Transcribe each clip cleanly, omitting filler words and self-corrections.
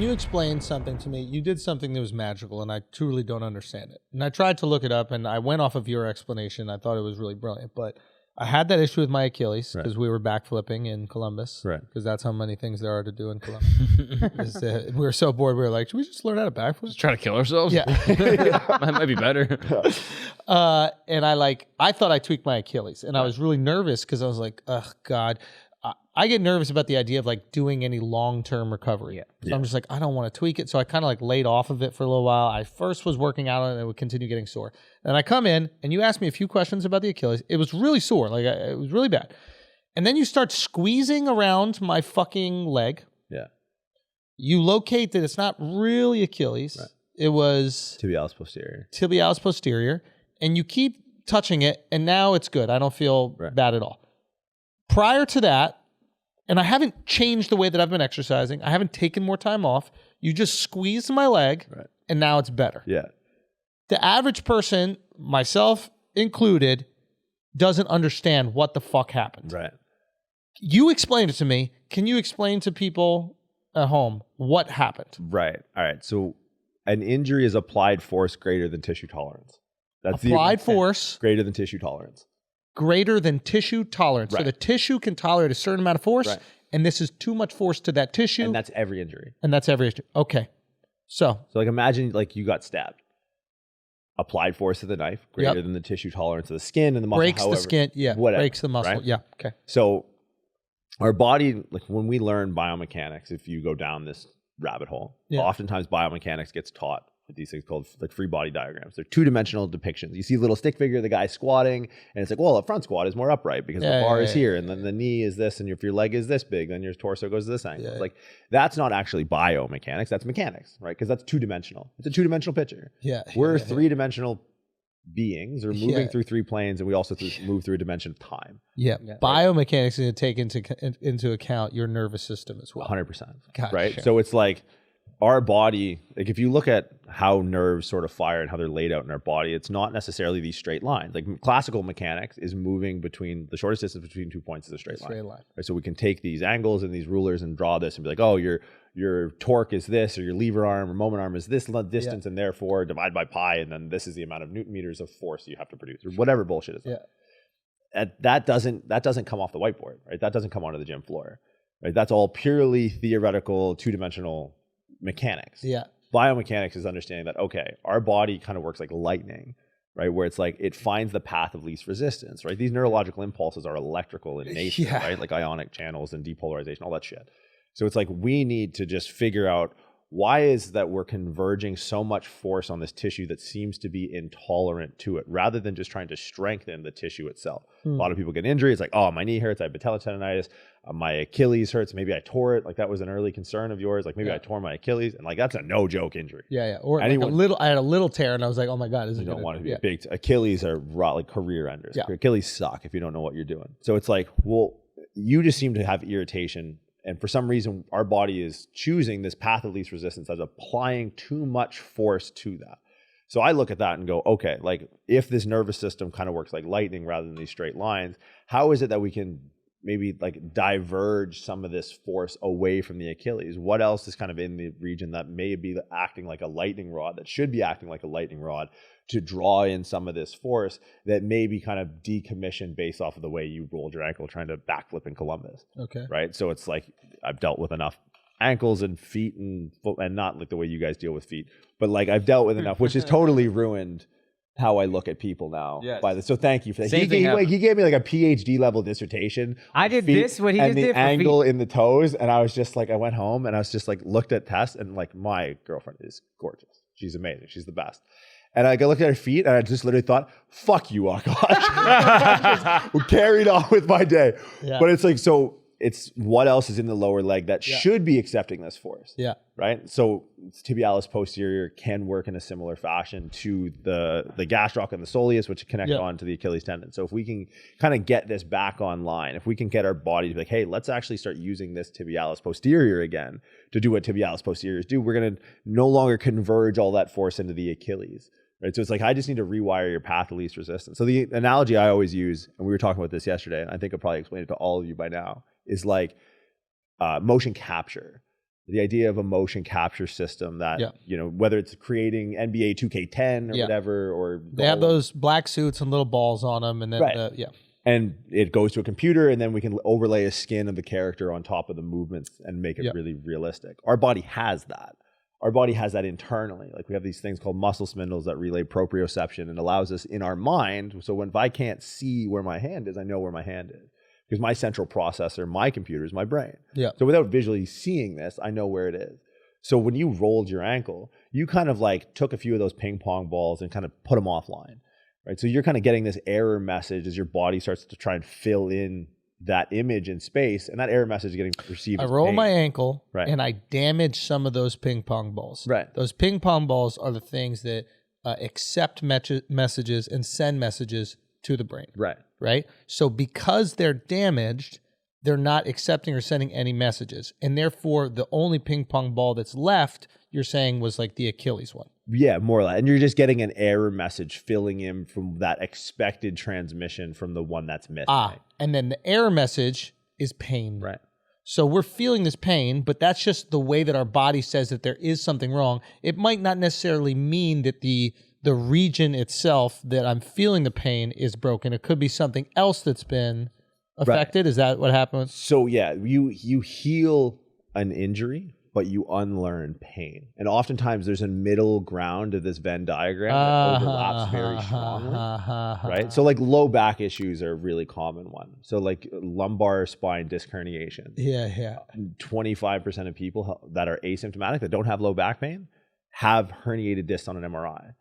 you explain something to me? You did something that was magical, and I truly don't understand it. And I tried to look it up, and I went off of your explanation. I thought it was really brilliant, but I had that issue with my Achilles because we were backflipping in Columbus. Right. Because that's how many things there are to do in Columbus. We were so bored. We were like, should we just learn how to backflip? Just try to kill ourselves? Yeah. That might be better. And I thought I tweaked my Achilles, and I was really nervous because I was like, oh God. I get nervous about the idea of like doing any long-term recovery. So I'm just like, I don't want to tweak it. So I kind of like laid off of it for a little while. I first was working out on it and it would continue getting sore. And I come in and you ask me a few questions about the Achilles. It was really sore. Like it was really bad. And then you start squeezing around my fucking leg. Yeah. You locate that it's not really Achilles. Right. It was tibialis posterior. Tibialis posterior. And you keep touching it and now it's good. I don't feel bad at all. Prior to that, and I haven't changed the way that I've been exercising. I haven't taken more time off. You just squeeze my leg, and now it's better. Yeah. The average person, myself included, doesn't understand what the fuck happened. Right. You explained it to me. Can you explain to people at home what happened? Right. All right. So an injury is applied force greater than tissue tolerance. That's applied force greater than tissue tolerance. Greater than tissue tolerance. So the tissue can tolerate a certain amount of force, and this is too much force to that tissue. And that's every injury. Okay. So like imagine like you got stabbed. Applied force of the knife greater than the tissue tolerance of the skin and the muscle. Breaks the skin, whatever. Breaks the muscle, okay. So our body, like when we learn biomechanics, if you go down this rabbit hole, oftentimes biomechanics gets taught with these things called like free body diagrams. They're two-dimensional depictions. You see a little stick figure of the guy squatting, and it's like, well, a front squat is more upright because the bar is here, and then the knee is this, and if your leg is this big, then your torso goes to this angle. It's like, that's not actually biomechanics, that's mechanics, right? Because that's two-dimensional. It's a two-dimensional picture. We're three-dimensional beings, or moving through three planes, and we also move through a dimension of time. Biomechanics is going to take into account your nervous system as well. 100%. Gotcha. Right? So it's like, our body, like if you look at how nerves sort of fire and how they're laid out in our body, it's not necessarily these straight lines. Like classical mechanics is moving between the shortest distance between 2 points is a straight line. Right? So we can take these angles and these rulers and draw this and be like, oh, your torque is this, or your lever arm or moment arm is this distance, and therefore divide by pi, and then this is the amount of newton meters of force you have to produce, or whatever bullshit is. That doesn't come off the whiteboard, right? That doesn't come onto the gym floor, right? That's all purely theoretical, two-dimensional mechanics. Biomechanics is understanding that, okay, our body kind of works like lightning, right? Where it's like it finds the path of least resistance, right? These neurological impulses are electrical in nature, right? Like ionic channels and depolarization, all that shit. So it's like we need to just figure out why is that we're converging so much force on this tissue that seems to be intolerant to it, rather than just trying to strengthen the tissue itself. A lot of people get injuries, it's like, oh, my knee hurts, I have patella tendonitis, my Achilles hurts, maybe I tore it. Like that was an early concern of yours. Like maybe I tore my Achilles, and like that's a no joke injury. Or like I had a little tear, and I was like, oh my God, you don't want to be a big Achilles are like career enders. Achilles suck if you don't know what you're doing. So it's like, well, you just seem to have irritation. And for some reason, our body is choosing this path of least resistance as applying too much force to that. So I look at that and go, okay, like if this nervous system kind of works like lightning rather than these straight lines, how is it that we can maybe like diverge some of this force away from the Achilles? What else is kind of in the region that may be acting like a lightning rod, that should be acting like a lightning rod to draw in some of this force that may be kind of decommissioned based off of the way you rolled your ankle trying to backflip in Columbus. Right? So it's like I've dealt with enough ankles and feet and not like the way you guys deal with feet, but like I've dealt with enough, which has totally ruined how I look at people now. So thank you for that. He gave me like a PhD level dissertation. I did this, what he just did for feet. And the angle in the toes, and I was just like, I went home and I was just like, looked at tests, and like my girlfriend is gorgeous. She's amazing. She's the best. And I looked at her feet, and I just literally thought, fuck you, Akaash. Just carried on with my day. But it's like, so it's what else is in the lower leg that should be accepting this force. Right? So tibialis posterior can work in a similar fashion to the gastroc and the soleus, which connect on to the Achilles tendon. So if we can kind of get this back online, if we can get our body to be like, hey, let's actually start using this tibialis posterior again to do what tibialis posteriors do, we're going to no longer converge all that force into the Achilles. Right? So it's like, I just need to rewire your path of least resistance. So the analogy I always use, and we were talking about this yesterday, and I think I'll probably explain it to all of you by now, is like motion capture. the idea of a motion capture system that, you know, whether it's creating NBA 2K10 or whatever, or they have those black suits and little balls on them, and then and it goes to a computer, and then we can overlay a skin of the character on top of the movements and make it really realistic. Our body has that. Our body has that internally. Like we have these things called muscle spindles that relay proprioception and allows us in our mind. So if I can't see where my hand is, I know where my hand is. Because my central processor, my computer, is my brain. Yeah. So without visually seeing this, I know where it is. So when you rolled your ankle, you kind of like took a few of those ping pong balls and kind of put them offline, right? So you're kind of getting this error message as your body starts to try and fill in that image in space, and that error message is getting perceived as roll pain. my ankle, and I damage some of those ping pong balls. Right. Those ping pong balls are the things that accept messages and send messages to the brain. Right. Right? So because they're damaged, they're not accepting or sending any messages. And therefore, the only ping pong ball that's left, you're saying, was like the Achilles one. Yeah, more or less. And you're just getting an error message filling in from that expected transmission from the one that's missing. And then the error message is pain. Right. So we're feeling this pain, but that's just the way that our body says that there is something wrong. It might not necessarily mean that the region itself that I'm feeling the pain is broken. It could be something else that's been affected. Is that what happens? So yeah, you heal an injury, but you unlearn pain. And oftentimes there's a middle ground of this Venn diagram that overlaps very strongly, right? So like low back issues are a really common one. So like lumbar spine disc herniation. 25% of people that are asymptomatic that don't have low back pain have herniated discs on an MRI.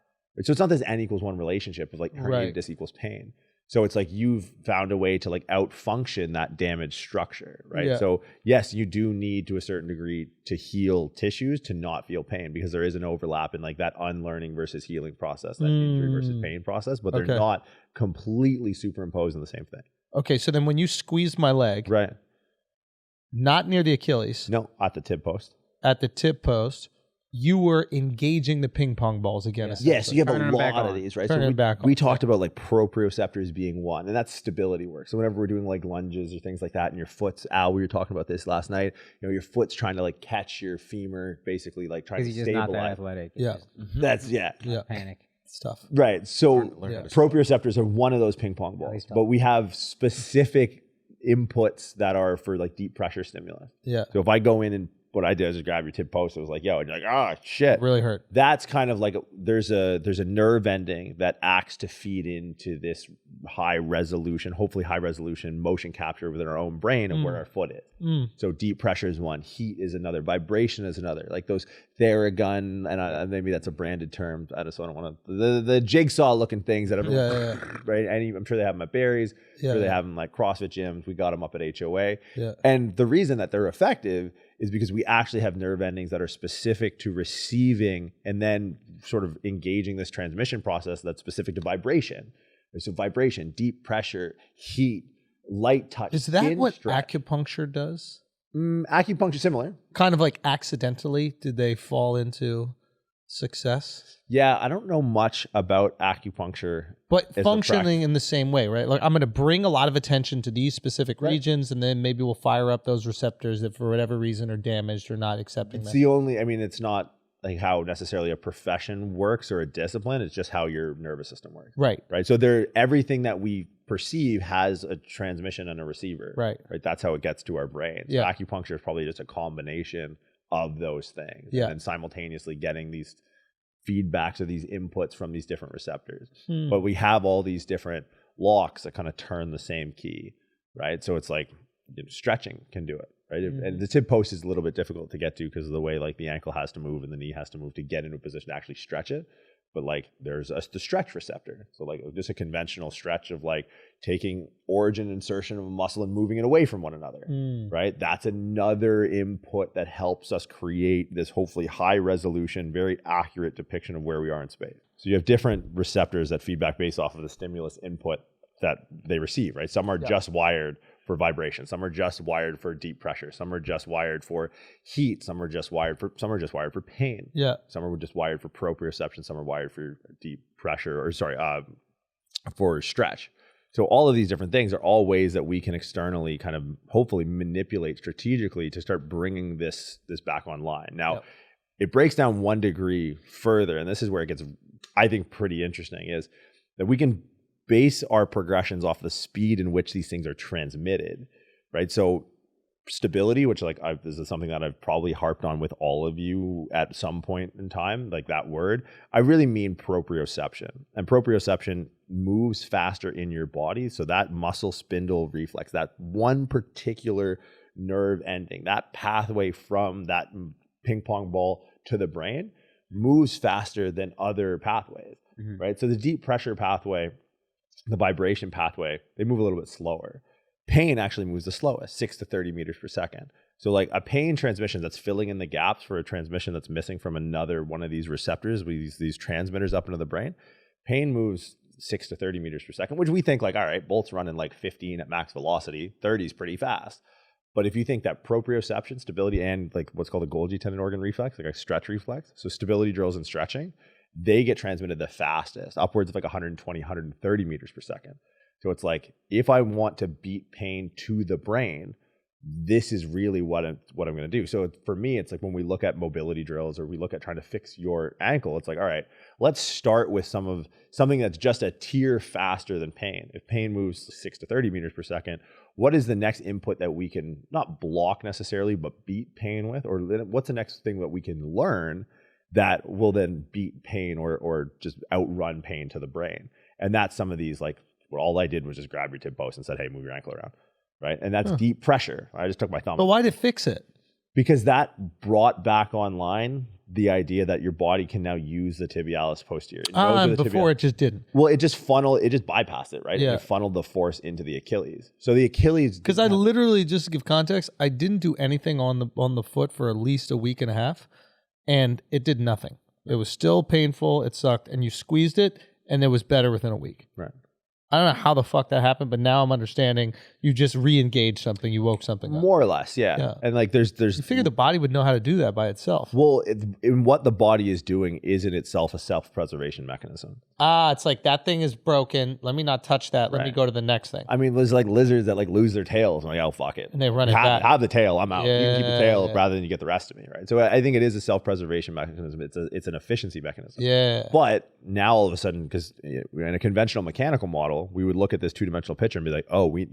So it's not this N=1 relationship of like herniated disc equals pain. So it's like you've found a way to like outfunction that damaged structure, right? Yeah. So yes, you do need to a certain degree to heal tissues to not feel pain, because there is an overlap in like that unlearning versus healing process, that injury versus pain process, but they're not completely superimposed in the same thing. Okay, so then when you squeezed my leg, not near the Achilles. No, at the tib post. At the tib post. You were engaging the ping pong balls again. Yes, you have a lot of these, right? So we talked about like proprioceptors being one, and that's stability work. So whenever we're doing like lunges or things like that, and your foot's, we were talking about this last night, you know, your foot's trying to like catch your femur, basically like trying to stabilize. Because you're just not that athletic. That's, panic. It's tough. Right, so proprioceptors are one of those ping pong balls, but we have specific inputs that are for like deep pressure stimulus. Yeah. So if I go in and what I did is just grab your tib post. It was like, yo, and you're like, shit. It really hurt. That's kind of like there's a nerve ending that acts to feed into this hopefully high resolution motion capture within our own brain of where our foot is. So deep pressure is one, heat is another, vibration is another. Like those Theragun, and maybe that's a branded term. I don't want to the jigsaw looking things that right. I'm sure they have them at Barry's. I'm sure they have them like CrossFit gyms. We got them up at HOA. Yeah. And the reason that they're effective is because we actually have nerve endings that are specific to receiving and then sort of engaging this transmission process that's specific to vibration. So vibration, deep pressure, heat, light touch. Is that what acupuncture does? Acupuncture similar. Kind of like accidentally, did they fall into success? Yeah, I don't know much about acupuncture. But functioning in the same way, right? Like I'm going to bring a lot of attention to these specific regions, and then maybe we'll fire up those receptors that for whatever reason are damaged or not accepting that. It's not like how necessarily a profession works or a discipline. It's just how your nervous system works. Right. So everything that we perceive has a transmission and a receiver. Right. That's how it gets to our brain. So acupuncture is probably just a combination of those things. Yeah. And simultaneously getting these feedbacks or these inputs from these different receptors. But we have all these different locks that kind of turn the same key, right? So it's like stretching can do it, right? And the tib post is a little bit difficult to get to because of the way like the ankle has to move and the knee has to move to get into a position to actually stretch it. But like there's the stretch receptor. So like just a conventional stretch of like taking origin insertion of a muscle and moving it away from one another, right? That's another input that helps us create this hopefully high resolution, very accurate depiction of where we are in space. So you have different receptors that feedback based off of the stimulus input that they receive, right? Some are just wired for vibration. Some are just wired for deep pressure. Some are just wired for heat. Some are just wired for pain. Yeah. Some are just wired for proprioception. Some are wired for deep pressure for stretch. So all of these different things are all ways that we can externally kind of hopefully manipulate strategically to start bringing this back online. Now, it breaks down 1 degree further, and this is where it gets, I think, pretty interesting, is that we can base our progressions off the speed in which these things are transmitted, right? So stability, which this is something that I've probably harped on with all of you at some point in time, like that word, I really mean proprioception. And proprioception moves faster in your body. So that muscle spindle reflex, that one particular nerve ending, that pathway from that ping pong ball to the brain moves faster than other pathways, right? So the deep pressure pathway, the vibration pathway, they move a little bit slower. Pain actually moves the slowest, 6 to 30 meters per second. So like a pain transmission that's filling in the gaps for a transmission that's missing from another one of these receptors, these transmitters up into the brain, pain moves 6 to 30 meters per second, which we think like, all right, Bolt's running like 15 at max velocity, 30 is pretty fast. But if you think that proprioception, stability, and like what's called a Golgi tendon organ reflex, like a stretch reflex, so stability drills and stretching, they get transmitted the fastest, upwards of like 120, 130 meters per second. So it's like, if I want to beat pain to the brain, this is really what I'm going to do. So for me, it's like when we look at mobility drills or we look at trying to fix your ankle, it's like, all right, let's start with something that's just a tier faster than pain. If pain moves 6 to 30 meters per second, what is the next input that we can not block necessarily, but beat pain with? Or what's the next thing that we can learn that will then beat pain or just outrun pain to the brain? And that's some of these, like, well, all I did was just grab your tib post and said, hey, move your ankle around, right? And that's deep pressure. I just took my thumb. But why did it fix it? Because that brought back online the idea that your body can now use the tibialis posterior. Before it just didn't. Well, it just bypassed it, right? Yeah. And it funneled the force into the Achilles. So the Achilles... Because I literally, just to give context, I didn't do anything on the foot for at least a week and a half, and it did nothing. It was still painful. It sucked. And you squeezed it, and it was better within a week. Right. I don't know how the fuck that happened, but now I'm understanding you just re-engaged something, you woke something up. More or less, yeah. And like there's You figure the body would know how to do that by itself. Well, in what the body is doing is in itself a self-preservation mechanism. It's like that thing is broken. Let me not touch that. Let me go to the next thing. I mean, there's like lizards that like lose their tails. I'm like, oh, fuck it. And they run it back. Have the tail, I'm out. You can keep the tail Yeah. rather than you get the rest of me, right? So I think it is a self-preservation mechanism. It's an efficiency mechanism. Yeah. But now all of a sudden, because in a conventional mechanical model, we would look at this two-dimensional picture and be like, oh, we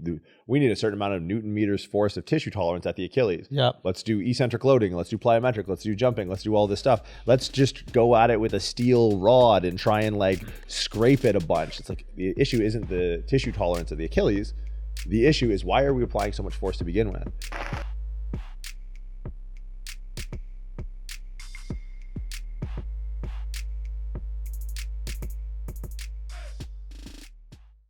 need a certain amount of Newton meters force of tissue tolerance at the Achilles. Yep. Let's do eccentric loading. Let's do plyometric. Let's do jumping. Let's do all this stuff. Let's just go at it with a steel rod and try and like scrape it a bunch. It's like the issue isn't the tissue tolerance of the Achilles. The issue is, why are we applying so much force to begin with?